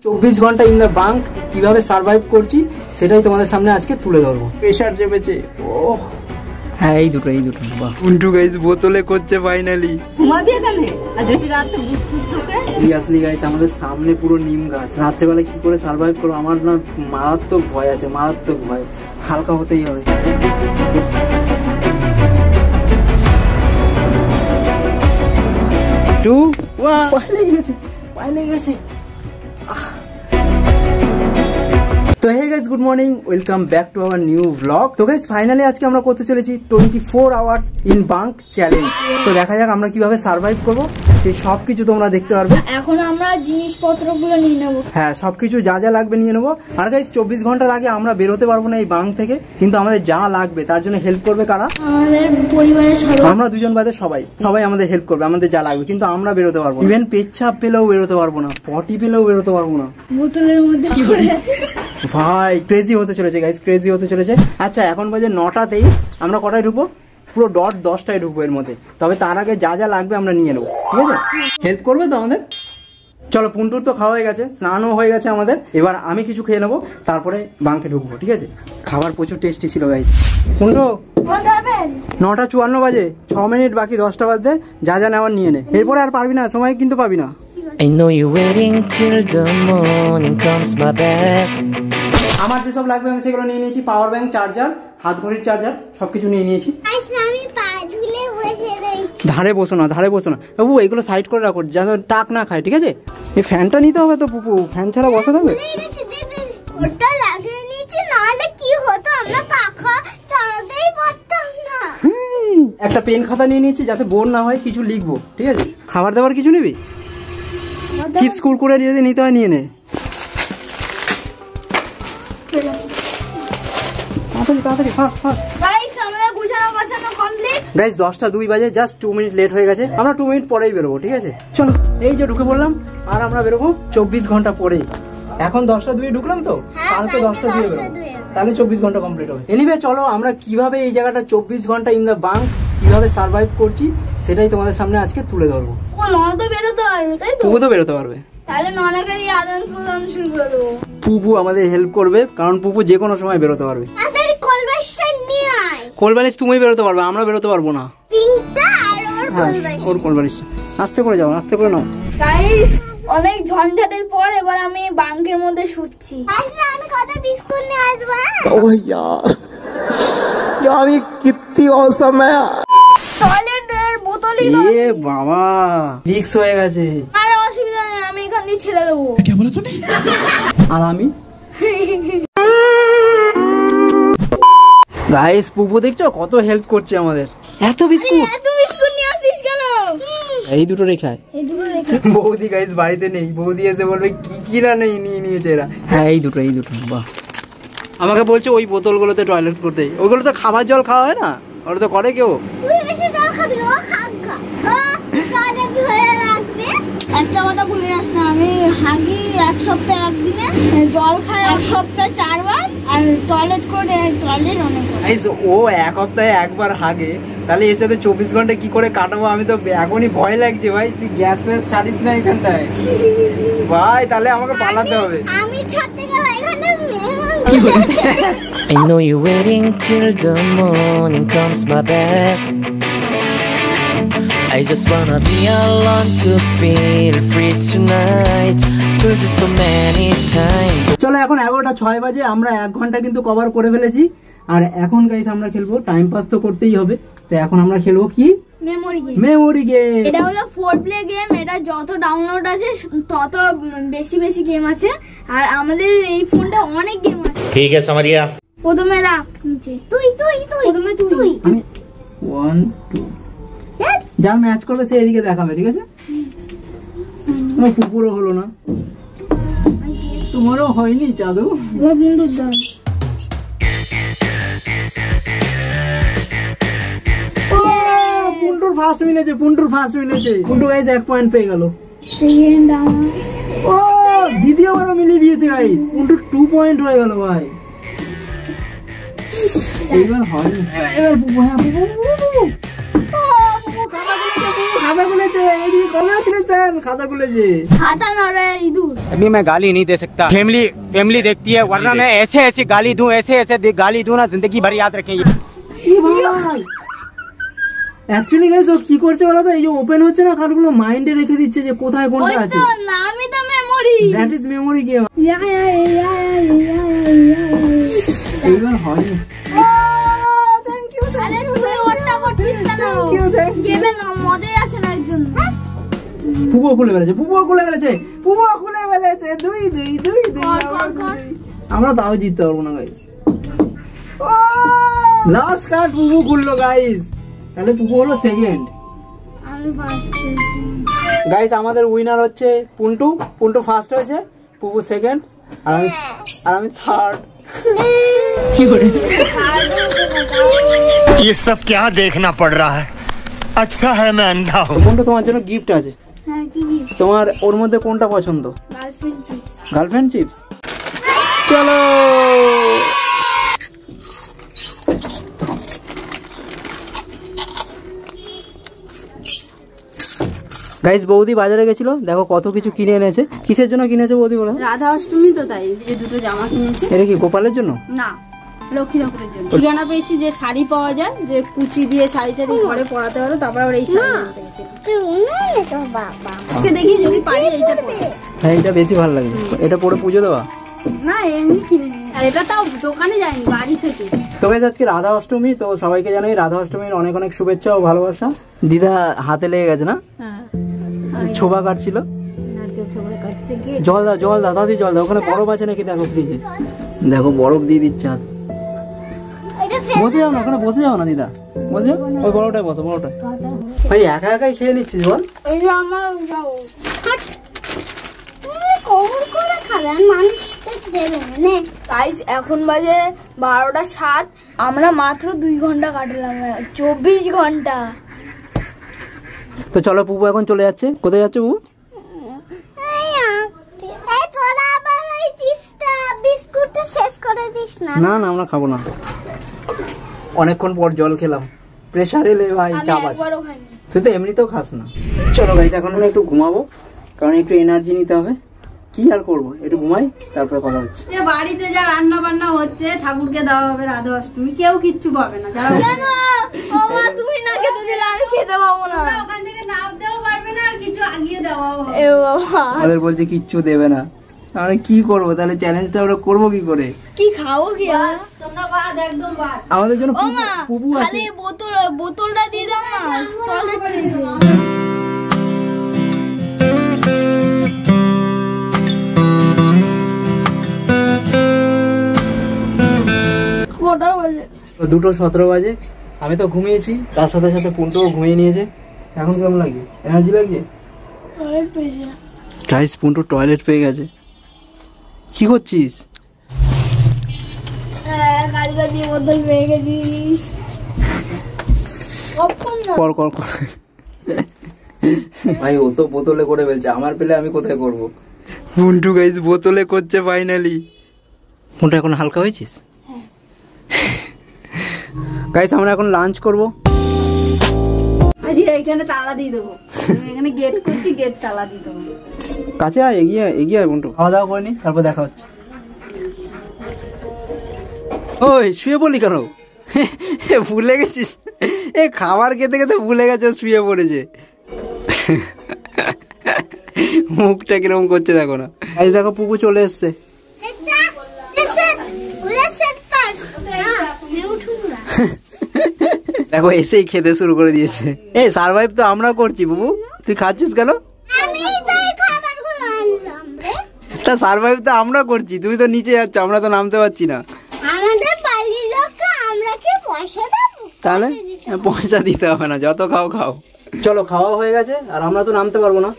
24 ঘন্টা in the bank কিভাবে survive করছি সেটাই তোমাদের সামনে আজকে তুলে ধরবো। প্রেশার চেপেছে। ও হ্যাঁ, এই দুটো বাহ। উন্টু গাইস বোতলে করছে ফাইনালি। ঘুমাবি এখানে? আর যদি রাতে বুঝতে তোকে সিরিয়াসলি গাইস, আমাদের সামনে পুরো নিম গাছ। রাত্রেবেলা কি করে সার্ভাইভ করবো আমার না মারাত্মক ভয় আছে, মারাত্মক ভয়। হালকা হতেই হবে। পাইলে গেছে। তো hey guys, good morning, welcome back to our new blog. তো গাইস ফাইনালি আজকে আমরা করতে চলেছি 24 আওয়ার্স ইন বাঙ্ক চ্যালেঞ্জ। তো দেখা যাক আমরা কিভাবে সার্ভাইভ করবো, সেই সবকিছু তোমরা দেখতে পারবে। এখন আমরা জিনিসপত্রগুলো নিয়ে নেবো। হ্যাঁ, সবকিছু যা যা লাগবে নিয়ে নেবো। আর গাইস 24 ঘন্টার আগে আমরা বেরোতে পারবো না এই বাঙ্ক থেকে, কিন্তু আমাদের যা লাগবে তার জন্য হেল্প করবে কারা? আমাদের পরিবারের সবাই। আমরা দুজন বাদে সবাই আমাদের হেল্প করবে, আমাদের যা লাগবে। কিন্তু আমরা বেরোতে পারবো না, ইভেন পেচ্ছাপ পেলেও বেরোতে পারবো না, পটি পেলেও বেরোতে পারবো না। বোতলের মধ্যে কি করে ভাই ক্রেজি হতে চলেছে গাইস, ক্রেজি হতে চলেছে। আচ্ছা, এখন বাজে 9:23। আমরা কটায় ঢুকবো? পুরো ডট 10টায় ঢুকবো এর মধ্যে। তবে তার আগে যা যা লাগবে আমরা নিয়ে নেবো, ঠিক আছে? হেল্প করবে তো আমাদের? চলো, পুন্টুর তো খাওয়া হয়ে গেছে, স্নানও হয়ে গেছে আমাদের। এবার আমি কিছু খেয়ে নেবো, তারপরে বাঙ্কে ঢুকবো, ঠিক আছে? খাবার প্রচুর টেস্টি ছিল গাইস। পুন্টু 9:54 বাজে, 6 মিনিট বাকি 10টা বাজতে। যা যা নেওয়ার নিয়ে নে, এরপরে আর পারবি না, সময় কিন্তু পাবি না। I know you're waiting till the morning comes my back. আমার যেসব লাগবে আমি সেগুলো নিয়ে নিয়েছি। পাওয়ার ব্যাংক, চার্জার, হাত ঘড়ির চার্জার, সবকিছু নিয়ে নিয়েছি। ধারে বসো না, ধারে বসো না বাবু, এইগুলো সাইড করে রাখো যেন টাক না খায়, ঠিক আছে? এই ফ্যানটা নিতে হবে তো পুপু, ফ্যান ছাড়া বসে থাকবে। ওটা লাগিয়ে নিয়েছি, নাহলে কি হতো, আমরা পাখা চালাতেই পারতাম না। একটা পেন খাতা নিয়ে নিয়েছি যাতে বোর না হয়, কিছু লিখবো, ঠিক আছে? খাবার দাবার কিছু নিবি? চিপস কুরকুরে যদি নিতে হয় নিয়ে নে। তাড়াতাড়ি ফাস্ট ফাস্ট। গাইস আমাদের গুছানো গাছানো কমপ্লিট। গাইস 10:02 বাজে, জাস্ট 2 মিনিট লেট হয়ে গেছে। আমরা 2 মিনিট পরেই বেরোবো, ঠিক আছে? চলো, এই যে ঢুকে পড়লাম। আর আমরা বেরোবো 24 ঘন্টা পরেই। এখন 10:02 ঢুকলাম তো, কালকে 10:02 বেরোবো, তাহলে 24 ঘন্টা কমপ্লিট হবে। এনিওয়ে চলো, আমরা কিভাবে এই জায়গাটা 24 ঘন্টা ইন দ্য বাঙ্ক কিভাবে সার্ভাইভ করছি সেটাই তোমাদের সামনে আজকে তুলে ধরবো। ও নন তো বেরোতে পারবে, তাই তো? পুপু তো বেরোতে পারবে। তাহলে ননাকে দিয়ে আদান প্রদান শুরু করে দেবো। পুপু আমাদের হেল্প করবে, কারণ পুপু যে কোনো সময় বেরোতে পারবে। কোলবালিশ তুমি বেরোতে পারবে, আমরা বেরোতে পারবো না। ওর কোলবালিশ আস্তে করে যাও, আস্তে করে নাও। গাইস অনেক ঝঞ্ঝাটের পর এবার আমি বাঙ্কের মধ্যে শুচ্ছি। আমি কত বিস্কুট নিয়ে আসবো? Oh यार ये कितनी औसम है। টয়লেটের বোতলই এ বাবা, রিক্স হয়ে গেছে। আরে অসুবিধা নেই, আমি এখান দিয়ে ছেড়ে দেবো। কি বলে তুমি? আর আমি গাইস, পুপু দেখছো কত হেল্প করছে আমাদের। এত বিস্কুট নিয়ে আসিস কেন? এই দুটো রেখায়, এই দুটো রেখে। বৌদি গাইস বাড়িতে নেই, বৌদি এসে বলবে কি কি না নেই নিয়ে নিয়েছে এরা। হ্যাঁ, এই দুটো বাহ। আমাকে বলছে ওই বোতলগুলোতে টয়লেট করতে, ওইগুলো তো খাবার জল খাওয়া হয় না, ওটা তো করে কেউ। তুই বেশি জল খাবি না, খাগা টয়লেট ধরে রাখবে। একটা কথা ভুলে যাস না, আমি হাগি 1 সপ্তাহে 1 দিনে, জল খাই 1 সপ্তাহে 4 বার, আর টয়লেট করে টয়লেট অনেক গাইস ও 1 সপ্তাহে 1 বার হাগে, তাহলে এর সাথে 24 ঘন্টা কি করে কাটাবো? আমি তো এখনই ভয় লাগছে ভাই। তুই গ্যাস ফ্যাস ছাড়িস না এখানটায় ভাই, তাহলে আমাকে পালাতে হবে। আমি ছাড়তে গেলে এখানে I know you're waiting till the morning comes my back. I just wanna be alone to feel free tonight. Told you so many times. চলো, এখন 11:06 বাজে, আমরা 1 ঘন্টা কিন্তু কভার করে ফেলেছি। আর এখন গাইস আমরা খেলবো, টাইম পাস তো করতেই হবে। তো এখন আমরা খেলবো কি? Memory game. এটা হলো 4 প্লে গেম। এটা যত ডাউনলোড আছে তত বেশি বেশি গেম আছে। আর আমাদের এই ফোনটা অনেক গেম আছে। ठीक है समझिया। প্রথমে রাখ নিচে। তুই প্রথমে তুই। আমি 1 2 যার ম্যাচ করবে সে এদিকে দেখাবে, ঠিক আছে? আমার পুকুরও হলো না, তোমারও হয়নি জাদু। আমার বন্ধুর দাম পুন্টুর ফার্স্ট মিলেছে, পুন্টু গাইস 1 পয়েন্ট পেয়ে গেল। সেকেন্ড আমার। ও দ্বিতীয়বারও মিলিয়ে দিয়েছে গাইস, পুন্টু 2 পয়েন্ট হয়ে গেল ভাই। এইবার হয়নি, এবার পুপু। হ্যাঁ পুপু খাতা খুলেছে, কংগ্রেচুলেশন, খাতা খুলেছে। খাতা নড়ে ইঁদুর। अभी मैं गाली नहीं दे सकता, फैमिली देखती है, वरना मैं ऐसे ऐसे गाली दूं, ऐसे गाली दूं ना, जिंदगी भर याद रखेंगे। ভাই অ্যাকচুয়ালি গাইস ও কি করছে বলো তো, এই যে ওপেন হচ্ছে না কার্ডগুলো মাইন্ডে রেখে দিচ্ছে যে কোথায় কোনটা ওই আছে। তো নামই তো memory. That is memory game. এইবার হয় না। Thank you. আরে তুই ওটা করছিস কেন? গেমে মজা আছে না এর জন্য। পুবো খুলে ফেলেছে, পুবো খুলে ফেলেছে, পুবো খুলে ফেলেছে। দুই দুই দুই দুই। আমরা তাও জিততে পারবো না গাইস। লাস্ট কার্ড পুবো খুললো গাইস, তাহলে পুবো হলো সেকেন্ড। আমি ফার্স্ট। গাইস আমাদের উইনার হচ্ছে পুন্টু। পুন্টু ফার্স্ট হয়েছে, পুবু সেকেন্ড, আর আমি থার্ড। ये सब क्या देखना पड़ रहा है? अच्छा है मैं अंधा हूँ। পুন্টু তোমার জন্য গিফট আছে। হ্যাঁ কি কি? তোমার ওর মধ্যে কোনটা পছন্দ? Girlfriend chips. Girlfriend chips. চলো গাইস, বৌদি বাজারে গেছিল, দেখো কত কিছু কিনে এনেছে। কিসের জন্য কিনেছে বৌদি বলো? রাধা অষ্টমী তো, তাই এই দুটো জামা কিনেছে। এটা কি গোপালের জন্য? না, লক্ষ্মী ঠাকুরের জন্য। ঠিকানা পেয়েছি যে শাড়ি পাওয়া যায়, যে কুচি দিয়ে শাড়িটারি ঘরে পরাতে পারো, তারপর আবার এই শাড়ি আনতে গেছে। আজকে দেখি যদি পারি এইটা পরে। হ্যাঁ এটা বেশি ভালো লাগে, এটা পরে পুজো দেওয়া। না এমনি কিনে নিয়ে, আর এটা তাও দোকানে যায়নি, বাড়ি থেকে। তো গাইস আজকে রাধা অষ্টমী, তো সবাইকে জানাই রাধা অষ্টমীর অনেক অনেক শুভেচ্ছা ও ভালোবাসা। দিদা হাতে লেগে গেছে না, ছোবা কাটছিল। জল দাও, জল দাও দাদি, জল দাও। ওখানে বরফ আছে নাকি দেখো ফ্রিজে, দেখো বরফ দিয়ে দিচ্ছে হাত। বসে যাও না, ওখানে বসে যাও না দিদা, বসে যাও। ওই বড়টায় বসো, বড়টায়। ভাই একা একাই খেয়ে নিচ্ছিস বল? এই যে আমার যাও কখন করে খাবেন মানুষকে দেবেন না। গাইস এখন বাজে 12টা 7, আমরা মাত্র 2 ঘন্টা কাটালাম, 24 ঘন্টা। তো চলো, পুবু এখন চলে যাচ্ছে। কোথায় যাচ্ছে পুবু? এই তোরা আবার ওই চিপসটা বিস্কুটটা শেষ করে দিস না। না না আমরা খাবো না, অনেকক্ষণ পর জল খেলাম, প্রেসার এলে ভাই চাপ আছে। একবারও খাইনি। তুই তো এমনিতেও খাস না। চলো গাইস এখন আমরা একটু ঘুমাবো, কারণ একটু এনার্জি নিতে হবে। কি আর করবো, একটু ঘুমাই, তারপরে কথা হচ্ছে। যে বাড়িতে যা রান্না বান্না হচ্ছে, ঠাকুরকে দেওয়া হবে রাধা অষ্টমী, কেউ কিচ্ছু পাবে না। যারা কেন ও মা তুমি না খেতে দিলে আমি খেতে পাবো না। ওরা ওখান থেকে নাপ দেওয়া পারবে না, আর কিছু আগিয়ে দেওয়াও হবে। এ বাবা আমাদের বলছে কিচ্ছু দেবে না, আমরা কি করবো তাহলে? চ্যালেঞ্জটা ওরা করবো কি করে? কি খাবো কি আর? তোমরা বাদ, একদম বাদ। আমাদের জন্য ও মা পুবু আছে। খালি বোতলটা দিয়ে দাও না, টয়লেট পেয়েছে। কটা বাজে? 2:17 বাজে। আমি তো ঘুমিয়েছি, তার সাথে সাথে পুন্টুও ঘুমিয়ে নিয়েছে। এখন কেমন লাগে? এনার্জি লাগছে? টয়লেট পেয়েছে। গাইস পুন্টু টয়লেট পেয়ে গেছে। কি করছিস? গাড়িটা দিয়ে বোতল পেয়ে গেছিস। কর কর কর। ভাই ও তো বোতলে করে ফেলছে, আমার পেলে আমি কোথায় করব? পুন্টু গাইস বোতলে করছে ফাইনালি। পুন্টু এখন হালকা হয়েছিস? গাইস আমরা এখন লাঞ্চ করব। আজকে এখানে তালা দিয়ে দেবো, আমি এখানে গেট করছি, গেট তালা দিয়ে দেবো। কাছে আয়, এগিয়ে এগিয়ে আয় পুন্টু। খাওয়া দাওয়া করে নি, তারপর দেখা হচ্ছে। ওই শুয়ে বলি কেন? ভুলে গেছিস? এ খাবার খেতে খেতে ভুলে গেছে, শুয়ে পড়েছে। মুখটা কিরকম করছে দেখো না। এই দেখো পুপু চলে এসছে। দেখো এসেই খেতে শুরু করে দিয়েছে। এই সারভাইভ তো আমরা করছি বুবু, তুই খাচ্ছিস কেন? তা সারভাইভ তো আমরা করছি, তুই তো নিচে যাচ্ছ, আমরা তো নামতে পারছি না। আমাদের বাড়ির লোককে আমরা কি পয়সা দেবো? তাহলে পয়সা দিতে হবে না, যত খাও খাও। চলো খাওয়া হয়ে গেছে, আর আমরা তো নামতে পারবো না।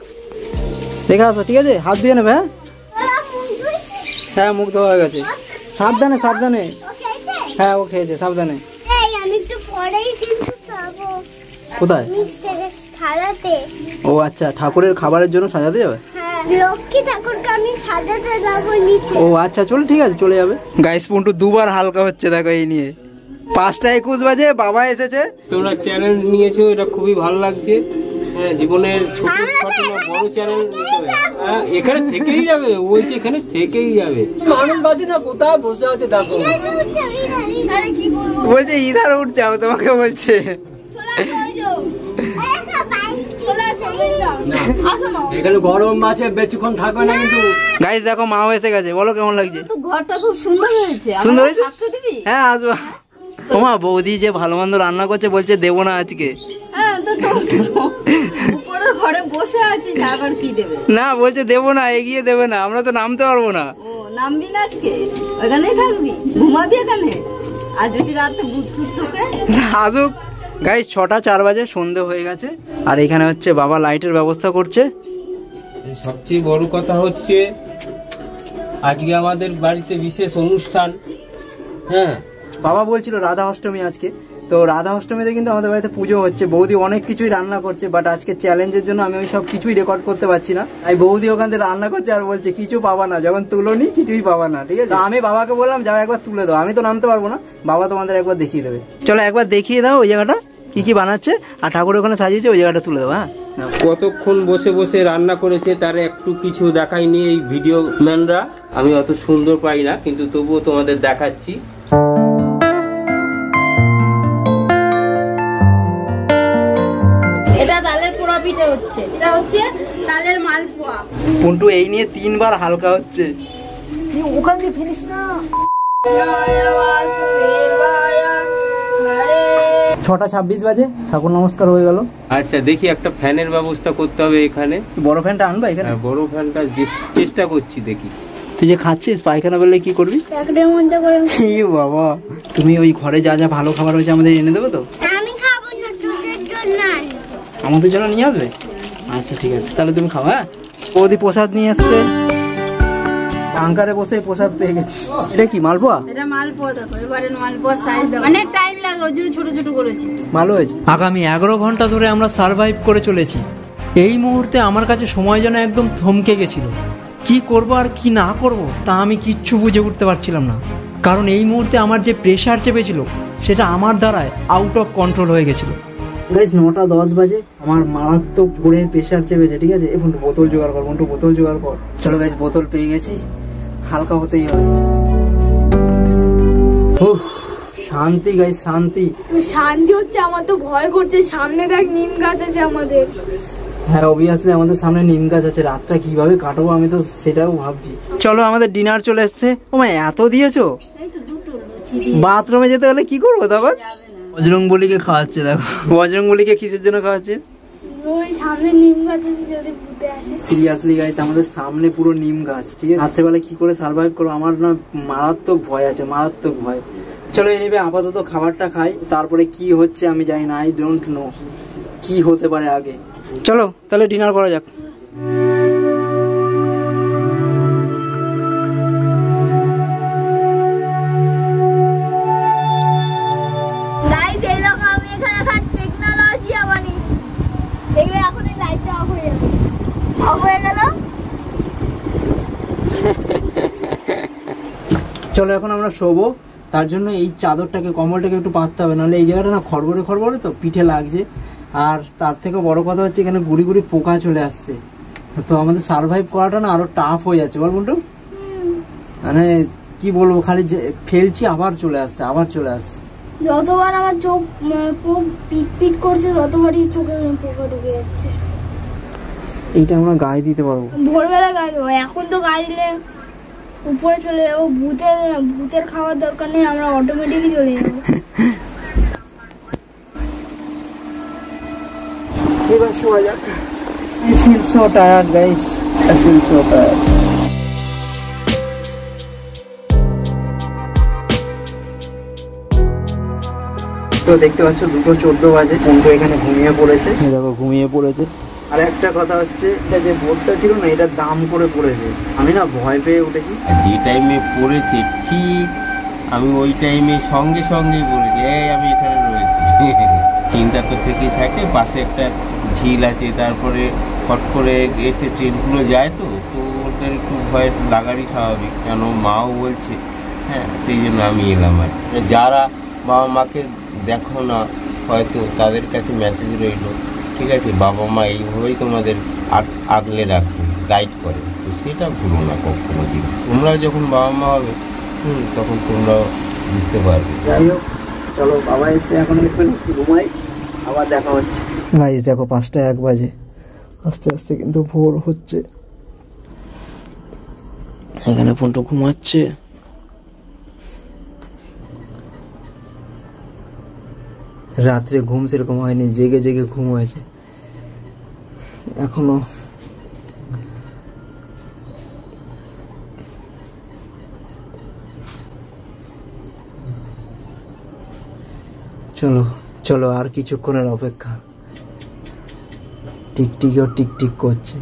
দেখে আসো, ঠিক আছে? হাত ধুয়ে নেবে। হ্যাঁ মুখ ধোয়া হয়ে গেছে। সাবধানে সাবধানে। হ্যাঁ ও খেয়েছে, সাবধানে। আমি একটু পরেই কিন্তু খাবো। কোথায়? সাজাতে। ও আচ্ছা, ঠাকুরের খাবারের জন্য সাজাতে যাবে? হ্যাঁ, লক্ষ্মী ঠাকুরকে আমি সাজাতে যাবো নিচে। ও আচ্ছা চল, ঠিক আছে চলে যাবে। গাইস পুন্টু দুবার হালকা হচ্ছে দেখো এই নিয়ে। 5টা 21 বাজে বাবা এসেছে। তোমরা চ্যালেঞ্জ নিয়েছো, এটা খুবই ভালো লাগছে। হ্যাঁ জীবনের ছোট ঘটনা বড় চ্যানেল হ্যাঁ এখানে থেকেই যাবে, ও বলছে এখানে থেকেই যাবে। মানুষ বাজে না কোথায় বসে আছে দেখো, বলছে ইধার উঠ যাও, তোমাকে বলছে এখানে গরম আছে, বেশিক্ষণ থাকবে না কিন্তু। গাইস দেখো মাও এসে গেছে, বলো কেমন লাগছে? তো ঘরটা খুব সুন্দর হয়েছে। সুন্দর হয়েছে? থাকতে দিবি? হ্যাঁ আসবো। ওমা বৌদি যে ভালো মন্দ রান্না করছে, বলছে দেবো না আজকে। হ্যাঁ তো উপরের ঘরে বসে আছিস, আবার কি দেবে? না বলছে দেবো না, এগিয়ে দেবে না, আমরা তো নামতে পারবো না। ও নামবি না আজকে? ওখানেই থাকবি, ঘুমাবি এখানে? আর যদি রাতে ভূত তোকে আসুক। গাইস 6টা 4 বাজে, সন্ধে হয়ে গেছে। আর এখানে হচ্ছে বাবা লাইটের ব্যবস্থা করছে। সবচেয়ে বড় কথা হচ্ছে আজকে আমাদের বাড়িতে বিশেষ অনুষ্ঠান। হ্যাঁ বাবা বলছিল রাধা অষ্টমী আজকে, তো রাধা অষ্টমীতে কিন্তু আমাদের বাড়িতে পুজো হচ্ছে। বৌদি অনেক কিছুই রান্না করছে, বাট আজকে চ্যালেঞ্জের জন্য আমি সব কিছুই রেকর্ড করতে পারছি না। তাই বৌদি ওখান থেকে রান্না করছে আর বলছে কিছু পাবা না, যখন তুলোনি কিছুই পাবা না, ঠিক আছে? আমি বাবাকে বললাম যাও একবার তুলে দাও, আমি তো নামতে পারবো না, বাবা তোমাদের একবার দেখিয়ে দেবে। চলো একবার দেখিয়ে দাও ওই জায়গাটা কি কি বানাচ্ছে, আর ঠাকুর ওখানে সাজিয়েছে, ওই জায়গাটা তুলে দাও। হ্যাঁ কতক্ষণ বসে বসে রান্না করেছে তার একটু কিছু দেখায়নি এই ভিডিও ম্যানরা। আমি অত সুন্দর পাই না, কিন্তু তবুও তোমাদের দেখাচ্ছি। এটা তালের পোড়া পিঠে হচ্ছে, এটা হচ্ছে তালের মালপোয়া। পুন্টু এই নিয়ে 3 বার হালকা হচ্ছে। ওখান দিয়ে ফিরিস না। 6টা 26 বাজে, ঠাকুর নমস্কার হয়ে গেল। আচ্ছা দেখি একটা ফ্যানের ব্যবস্থা করতে হবে এখানে। বড় ফ্যানটা আনবা এখানে? হ্যাঁ বড় ফ্যানটা চেষ্টা করছি, দেখি। তুই যে খাচ্ছিস পায়খানা বললে কি করবি? প্যাকেটের মধ্যে করে। এই বাবা, তুমি ওই ঘরে যা যা ভালো খাবার হয়েছে আমাদের এনে দেবে তো? আমি খাবো না, তোদের জন্য আনি। আমাদের জন্য নিয়ে আসবে? আচ্ছা ঠিক আছে, তাহলে তুমি খাও। হ্যাঁ বৌদি প্রসাদ নিয়ে আসছে, আঙ্কারে বসে প্রসাদ পেয়ে গেছি। এটা কি মালপোয়া? এটা মালপোয়া দেখো, এবারে মালপোয়া সাইজ দেখো, অনেক টাইম লাগে, ওই জন্য ছোট ছোট করেছি। ভালো হয়েছে। আগামী 11 ঘন্টা ধরে আমরা সার্ভাইভ করে চলেছি। এই মুহূর্তে আমার কাছে সময় যেন একদম থমকে গেছিল। কি করব আর কি না করব তা আমি কিচ্ছু বুঝে উঠতে পারছিলাম না, কারণ এই মুহূর্তে আমার যে প্রেশার চেপেছিল সেটা আমার দ্বারায় আউট অফ কন্ট্রোল হয়ে গেছিল। গাইস 9টা 10 বাজে, আমার মারাত্মক পড়ে প্রেশার চেপেছে, ঠিক আছে? এখন বোতল জোগাড় কর, বন্ধু বোতল জোগাড় কর। চলো গাইস বোতল পেয়ে গেছি, হালকা হতেই হবে। শান্তি গাইস শান্তি। শান্তি হচ্ছে, আমার তো ভয় করছে। সামনে দেখ নিম গাছ আছে আমাদের। হ্যাঁ অবভিয়াসলি আমাদের সামনে নিম গাছ আছে, রাতটা কিভাবে কাটাবো আমি তো সেটাও ভাবছি। চলো আমাদের ডিনার চলে এসছে। ও মা এত দিয়েছো? বাথরুমে যেতে হলে কি করবো তখন? বজরংবলীকে খাওয়াচ্ছে, দেখো বজরংবলীকে কিসের জন্য খাওয়াচ্ছে? ওই সামনে নিম গাছ আছে, যদি ভূতে আসে। সিরিয়াসলি গাইস আমাদের সামনে পুরো নিম গাছ, ঠিক আছে? রাত্রেবেলা কি করে সার্ভাইভ করবো আমার না মারাত্মক ভয় আছে, মারাত্মক ভয়। চলো এই নেবে আপাতত খাবারটা খাই, তারপরে কি হচ্ছে আমি জানি না, আই ডোন্ট নো কি হতে পারে আগে। চলো তাহলে ডিনার করা যাক। গাইস এই দেখো আমি এখানে একটা টেকনোলজি বানিয়েছি। দেখবে এখন এই লাইটটা অফ হয়ে যাবে। অফ হয়ে গেল। চলো এখন আমরা শোবো, তার জন্য এই চাদরটাকে কম্বলটাকে একটু পাততে হবে, নাহলে এই জায়গাটা না খড়বড়ে খড়বড়ে তো পিঠে লাগছে। আর তার থেকে বড় কথা হচ্ছে এখানে গুড়ি গুড়ি পোকা চলে আসছে, তো আমাদের সার্ভাইভ করাটা না আরো টাফ হয়ে যাচ্ছে, বল বন্ধু? মানে কি বলবো, খালি ফেলছি আবার চলে আসছে, আবার চলে আসছে। যতবার আমার চোখ পিট পিট করছে ততবারই চোখে পোকা ঢুকে যাচ্ছে। এইটা আমরা গায়ে দিতে পারবো? ভোরবেলা গায়ে দেবো, এখন তো গায়ে দিলে উপরে চলে যাবো। ভূতের খাওয়ার দরকার নেই, আমরা অটোমেটিকই চলে যাবো। এবার শোয়া যাক। I feel so tired guys, I feel so tired. তো দেখতে পাচ্ছ 2:14 বাজে, পুন্টু এখানে ঘুমিয়ে পড়েছে। দেখো ঘুমিয়ে পড়েছে। আর একটা কথা হচ্ছে, এটা যে বোর্ডটা ছিল না, এটা দাম করে পড়েছে। আমি না ভয় পেয়ে উঠেছি। যে টাইমে পড়েছে ঠিক আমি ওই টাইমে সঙ্গে সঙ্গেই বলেছি এই আমি এখানে রয়েছি। চিন্তা তো থেকেই থাকে, পাশে একটা ঝিল আছে, তারপরে ফট করে এসে ট্রেনগুলো যায়, তো ওদের একটু ভয় লাগারই স্বাভাবিক, কেন মাও বলছে। হ্যাঁ সেই জন্য আমি এলাম। আর যারা বাবা মাকে দেখো না হয়তো তাদের কাছে মেসেজ রইল, ঠিক আছে, বাবা মা এইভাবেই তোমাদের আগলে রাখে, গাইড করে, তো সেটা ভুলো না কখনো দিন। তোমরা যখন বাবা মা হবে তখন তোমরাও বুঝতে পারবে। যাই হোক, চলো বাবা এসে এখন একটু ঘুমাই, আবার দেখা হচ্ছে। গাইস দেখো 5টা 1 বাজে, আস্তে আস্তে কিন্তু ভোর হচ্ছে। এখানে পুন্টু ঘুমাচ্ছে, রাত্রে ঘুম সেরকম হয়নি, জেগে জেগে ঘুম হয়েছে এখনো। চলো চলো আর কিছুক্ষণের অপেক্ষা। টিকটিকিও টিকটিক করছে।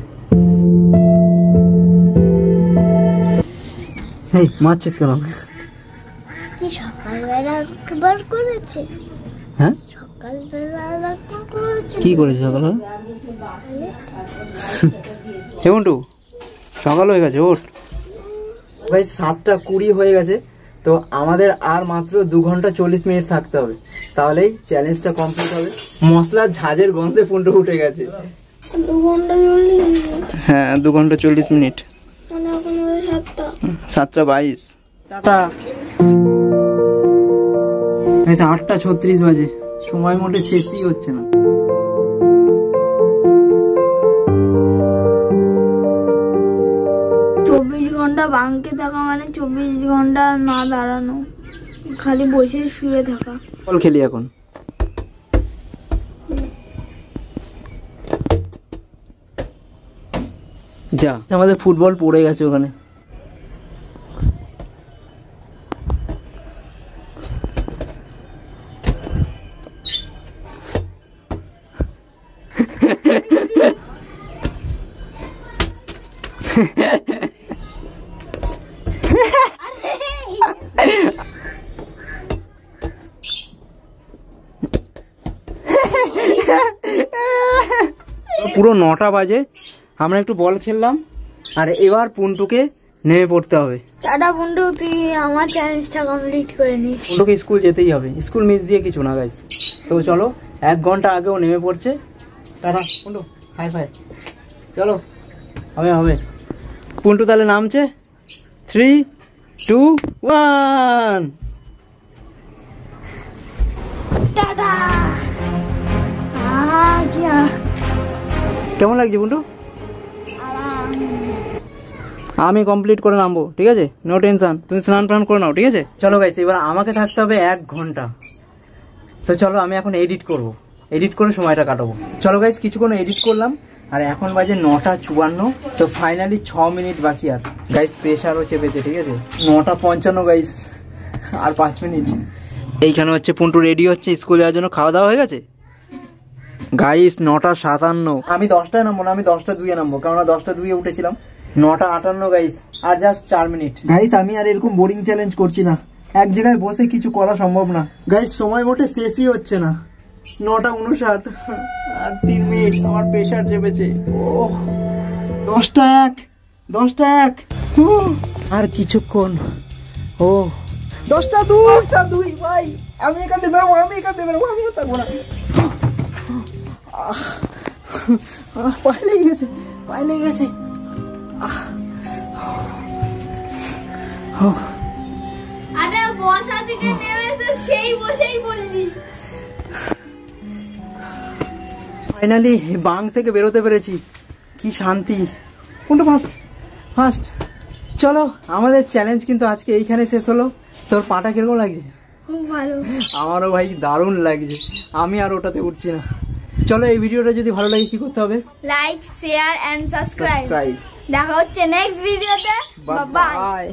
এই মারছিস কেন? কি সকালবেলা একবার করেছে? হ্যাঁ সকালবেলা একবার করেছে। কি করেছে সকালবেলা? হেমন্টু সকাল হয়ে গেছে, ওঠ ভাই। 7:20 হয়ে গেছে, তো আমাদের আর মাত্র 2 ঘন্টা 40 মিনিট থাকতে হবে, তাহলেই চ্যালেঞ্জটা কমপ্লিট হবে। মশলার ঝাঁঝের গন্ধে পুন্টু উঠে গেছে। 2 ঘন্টা 40 মিনিট? হ্যাঁ 2 ঘন্টা 40 মিনিট। মানে এখন 7:22। টাটা। 8:36 বাজে, সময় মতো শেষই হচ্ছে না। ঘন্টা বাংকে থাকা মানে 24 ঘন্টা না দাঁড়ানো, খালি বসে শুয়ে থাকা। বল খেলি এখন। যা, আমাদের ফুটবল পড়ে গেছে ওখানে। পুরো 9টা বাজে, আমরা একটু বল খেললাম, আর এবার পুন্টুকে নেমে পড়তে হবে। টাটা পুন্টু, তুই আমার চ্যালেঞ্জটা কমপ্লিট করে নিস। পুন্টুকে স্কুল যেতেই হবে, স্কুল মিস দিয়ে কিছু না গাইস। তো চলো, 1 ঘন্টা আগেও নেমে পড়ছে। Tata পুন্টু, hi fi. চলো, হবে হবে। পুন্টু তাহলে নামছে। 3, 2, 1। টাটা। কেমন লাগছে পুন্টু? আমি কমপ্লিট করে নামবো, ঠিক আছে, নো টেনশন। তুমি স্নান প্রাণ করে নাও, ঠিক আছে। চলো গাইস, এবার আমাকে থাকতে হবে 1 ঘন্টা। তো চলো আমি এখন এডিট করব, এডিট করে সময়টা কাটাবো। চলো গাইস, কিছুক্ষণ এডিট করলাম, আর এখন বাজে 9:54। তো ফাইনালি 6 মিনিট বাকি। আর গাইস প্রেশারও চেপেছে, ঠিক আছে। 9:55 গাইস, আর 5 মিনিট। এইখানে হচ্ছে পুন্টু রেডি হচ্ছে স্কুলে যাওয়ার জন্য। খাওয়া দাওয়া হয়ে গেছে গাইস। 9:57। আমি 10টায় নামবো না, আমি 10:02 নামবো, কারণ 10:02 উঠেছিলাম। 9:58 গাইস, আর জাস্ট 4 মিনিট। গাইস আমি আর এরকম বোরিং চ্যালেঞ্জ করছি না, এক জায়গায় বসে কিছু করা সম্ভব না গাইস। সময় মোটে শেষই হচ্ছে না। 9:59, আর 3 মিনিট। আমার প্রেশার চেপেছে। ও 10:01, 10:01। আর কিছুক্ষণ। ও 10:02 ভাই। আমি এখান থেকে বেরোবো, আমি থাকবো না। পায়ে লেগে গেছে। আরে বসা থেকে নেমেছে, সেই বসেই বলবি। ফাইনালি বাং থেকে বেরোতে পেরেছি, কি শান্তি। কোনটা ফার্স্ট। চলো, আমাদের চ্যালেঞ্জ কিন্তু আজকে এইখানে শেষ হলো। তোর পাটা কিরকম লাগছে? খুব ভালো। আমারও ভাই দারুণ লাগছে, আমি আর ওটাতে উঠছি না। চলো, এই ভিডিওটা যদি ভালো লাগে কি করতে হবে? Like, share and subscribe. দেখা হচ্ছে নেক্সট ভিডিওতে। Bye by.